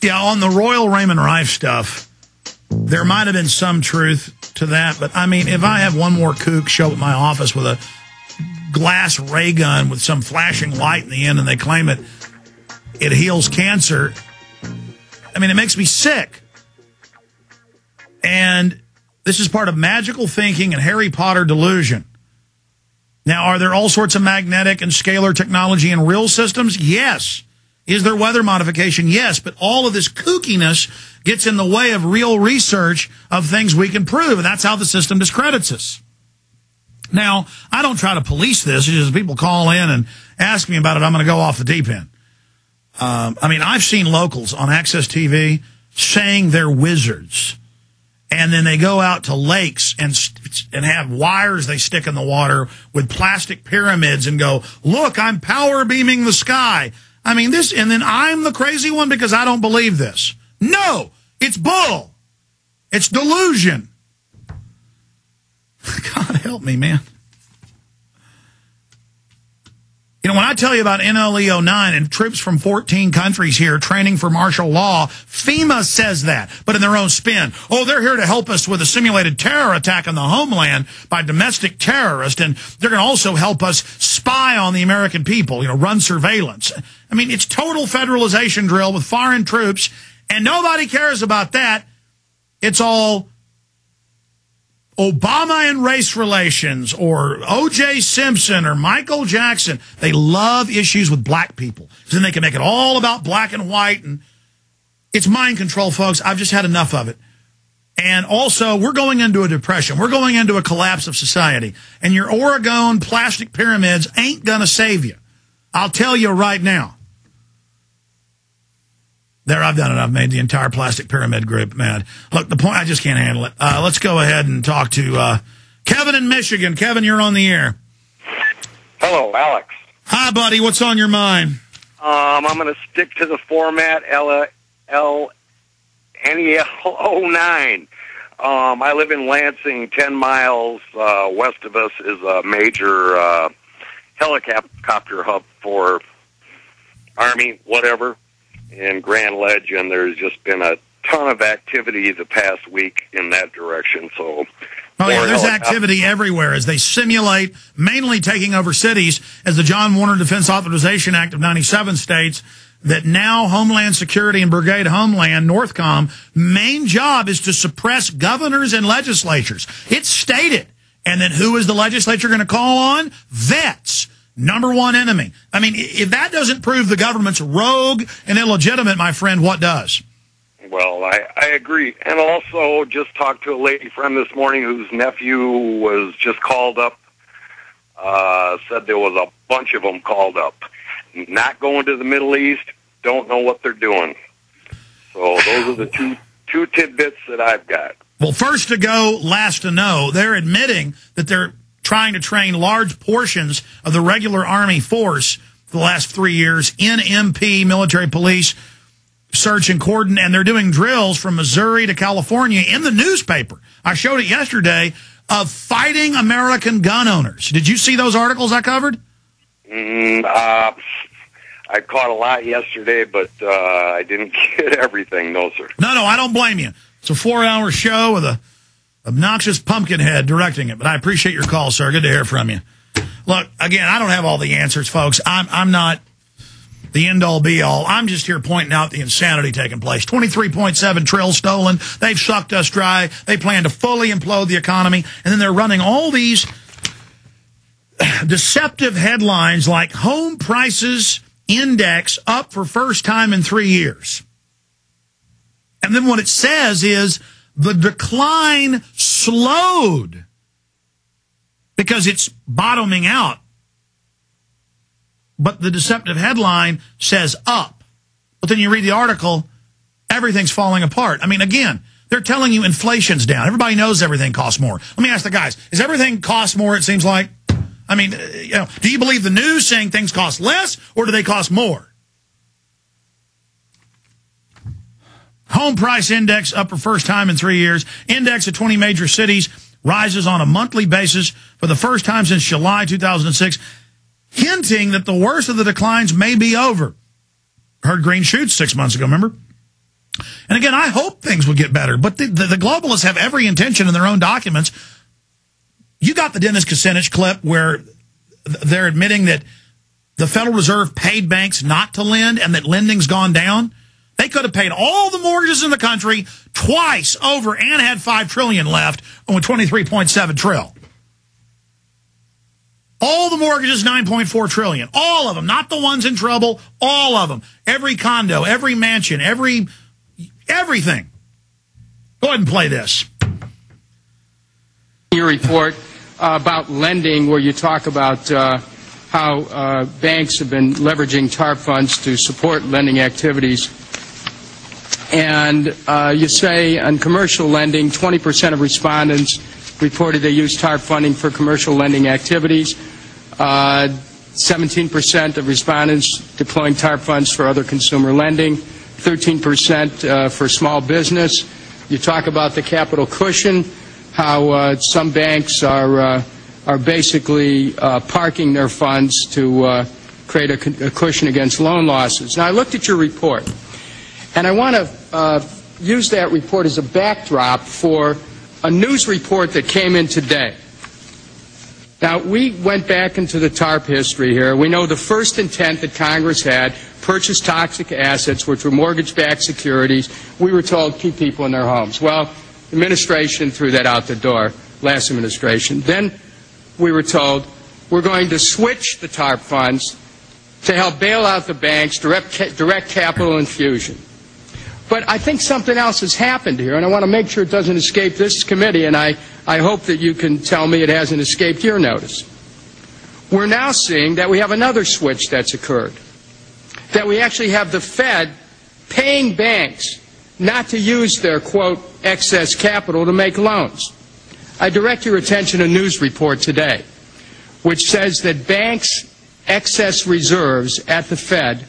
Yeah, on the Royal Raymond Rife stuff, there might have been some truth to that. But, I mean, if I have one more kook show up at my office with a glass ray gun with some flashing light in the end and they claim it heals cancer, I mean, it makes me sick. And this is part of magical thinking and Harry Potter delusion. Now, are there all sorts of magnetic and scalar technology in real systems? Yes. Is there weather modification? Yes. But all of this kookiness gets in the way of real research of things we can prove, and that's how the system discredits us. Now, I don't try to police this. It's just people call in and ask me about it, I'm going to go off the deep end. I mean, I've seen locals on Access TV saying they're wizards. And then they go out to lakes and have wires they stick in the water with plastic pyramids and go, look, I'm power beaming the sky. I mean, this, and then I'm the crazy one because I don't believe this. No, it's bull. It's delusion. God help me, man. You know, when I tell you about NLE-09 and troops from 14 countries here training for martial law, FEMA says that, but in their own spin. Oh, they're here to help us with a simulated terror attack on the homeland by domestic terrorists, and they're going to also help us spy on the American people, you know, run surveillance. I mean, it's total federalization drill with foreign troops, and nobody cares about that. It's all Obama and race relations or O.J. Simpson or Michael Jackson. They love issues with black people. So then they can make it all about black and white. And it's mind control, folks. I've just had enough of it. And also, we're going into a depression. We're going into a collapse of society. And your Oregon plastic pyramids ain't going to save you. I'll tell you right now. There, I've done it. I've made the entire plastic pyramid group mad. Look, the point, I just can't handle it. Let's go ahead and talk to Kevin in Michigan. Kevin, you're on the air. Hello, Alex. Hi, buddy. What's on your mind? I'm going to stick to the format NEL09. I live in Lansing. 10 miles west of us is a major helicopter hub for Army, whatever. In Grand Ledge, and there's just been a ton of activity the past week in that direction. So, oh yeah, there's activity everywhere as they simulate, mainly taking over cities, as the John Warner Defense Authorization Act of '97 states that now Homeland Security and Brigade Homeland, Northcom, main job is to suppress governors and legislatures. It's stated. And then who is the legislature going to call on? Vets. Number one enemy. I mean, if that doesn't prove the government's rogue and illegitimate, my friend, what does? Well, I agree. And also just talked to a lady friend this morning whose nephew was just called up, said there was a bunch of them called up. Not going to the Middle East, don't know what they're doing. So those are the two tidbits that I've got. Well, first to go, last to know. They're admitting that they're trying to train large portions of the regular Army force for the last 3 years in MP, military police, search and cordon, and they're doing drills from Missouri to California in the newspaper. I showed it yesterday of fighting American gun owners. Did you see those articles I covered? I caught a lot yesterday, but I didn't get everything, no, sir. No, I don't blame you. It's a 4-hour show with a obnoxious pumpkinhead directing it, but I appreciate your call, sir. Good to hear from you. Look, again, I don't have all the answers, folks. I'm not the end-all, be-all. I'm just here pointing out the insanity taking place. 23.7 trill stolen. They've sucked us dry. They plan to fully implode the economy, and then they're running all these deceptive headlines like home prices index up for first time in 3 years. And then what it says is the decline slowed because it's bottoming out. But the deceptive headline says up. But then you read the article, everything's falling apart. I mean, again, they're telling you inflation's down. Everybody knows everything costs more. Let me ask the guys, is everything cost more, it seems like? I mean, you know, do you believe the news saying things cost less, or do they cost more? Home price index up for first time in 3 years. Index of 20 major cities rises on a monthly basis for the first time since July 2006, hinting that the worst of the declines may be over. Heard green shoots 6 months ago, remember? And again, I hope things will get better, but the globalists have every intention in their own documents. You got the Dennis Kucinich clip where they're admitting that the Federal Reserve paid banks not to lend and that lending's gone down. They could have paid all the mortgages in the country twice over and had $5 trillion left on $23.7 trillion. All the mortgages, $9.4 trillion. All of them, not the ones in trouble, all of them. Every condo, every mansion, everything. Go ahead and play this. Your report about lending, where you talk about how banks have been leveraging TARP funds to support lending activities. And you say on commercial lending, 20% of respondents reported they used TARP funding for commercial lending activities. 17% of respondents deploying TARP funds for other consumer lending. 13% for small business. You talk about the capital cushion, how some banks are basically parking their funds to create a cushion against loan losses. Now, I looked at your report, and I want to use that report as a backdrop for a news report that came in today. Now, we went back into the TARP history here. We know the first intent that Congress had, purchase toxic assets, which were mortgage-backed securities. We were told keep people in their homes. Well, the administration threw that out the door, last administration. Then we were told we're going to switch the TARP funds to help bail out the banks, direct capital infusion. But I think something else has happened here, and I want to make sure it doesn't escape this committee, and I hope that you can tell me it hasn't escaped your notice. We're now seeing that we have another switch that's occurred, that we actually have the Fed paying banks not to use their, quote, excess capital to make loans. I direct your attention to a news report today, which says that banks' excess reserves at the Fed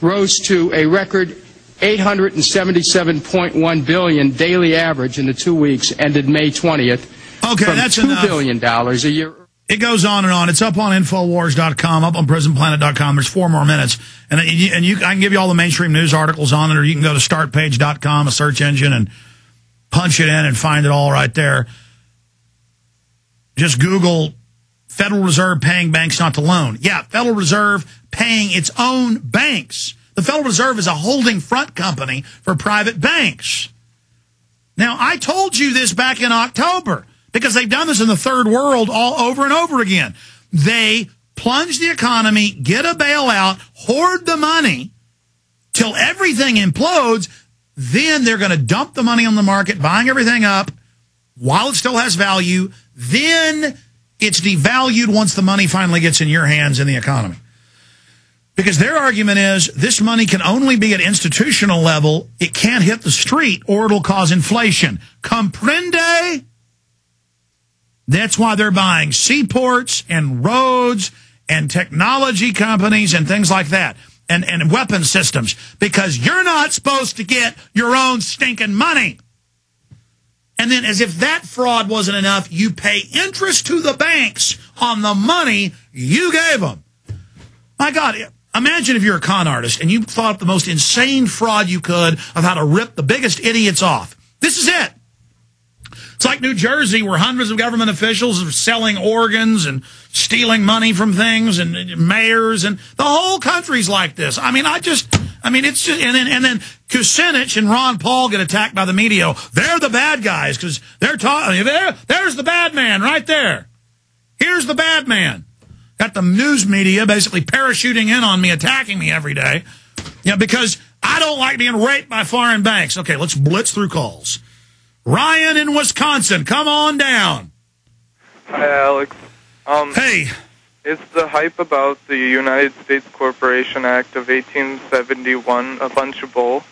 rose to a record $877.1 billion daily average in the 2 weeks ended May 20th. Okay, from that's $2 billion a year. It goes on and on. It's up on Infowars.com, up on PrisonPlanet.com. There's 4 more minutes. And I can give you all the mainstream news articles on it, or you can go to startpage.com, a search engine, and punch it in and find it all right there. Just Google Federal Reserve paying banks not to loan. Yeah, Federal Reserve paying its own banks. The Federal Reserve is a holding front company for private banks. Now, I told you this back in October because they've done this in the third world all over and over again. They plunge the economy, get a bailout, hoard the money till everything implodes. Then they're going to dump the money on the market, buying everything up while it still has value. Then it's devalued once the money finally gets in your hands in the economy. Because their argument is this money can only be at institutional level. It can't hit the street or it'll cause inflation. Comprende? That's why they're buying seaports and roads and technology companies and things like that. And weapon systems. Because you're not supposed to get your own stinking money. And then as if that fraud wasn't enough, you pay interest to the banks on the money you gave them. My God, imagine if you're a con artist and you thought up the most insane fraud you could of how to rip the biggest idiots off. This is it. It's like New Jersey, where hundreds of government officials are selling organs and stealing money from things, and mayors, and the whole country's like this. It's just, and then Kucinich and Ron Paul get attacked by the media. They're the bad guys because they're talking. There's the bad man right there. Here's the bad man. Got the news media basically parachuting in on me, attacking me every day. Because I don't like being raped by foreign banks. Okay, let's blitz through calls. Ryan in Wisconsin, come on down. Hi, Alex. Hey. Is the hype about the United States Corporation Act of 1871 a bunch of bull?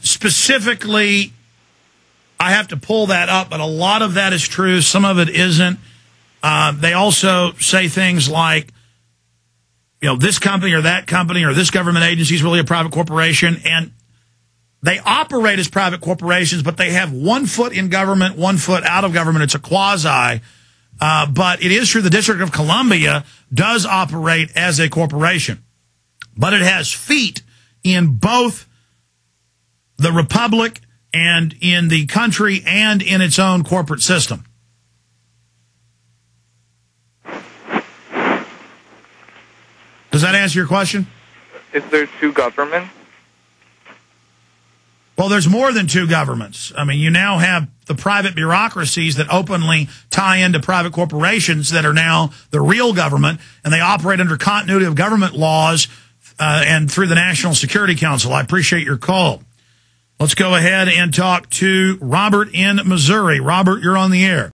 Specifically, I have to pull that up, but a lot of that is true. Some of it isn't. They also say things like, this company or that company or this government agency is really a private corporation, and they operate as private corporations, but they have 1 foot in government, 1 foot out of government. It's a quasi. But it is true the District of Columbia does operate as a corporation. But it has feet in both the republic and in the country and in its own corporate system. Does that answer your question? Is there two governments? Well, there's more than two governments. I mean, you now have the private bureaucracies that openly tie into private corporations that are now the real government, and they operate under continuity of government laws and through the National Security Council. I appreciate your call. Let's go ahead and talk to Robert in Missouri. Robert, you're on the air.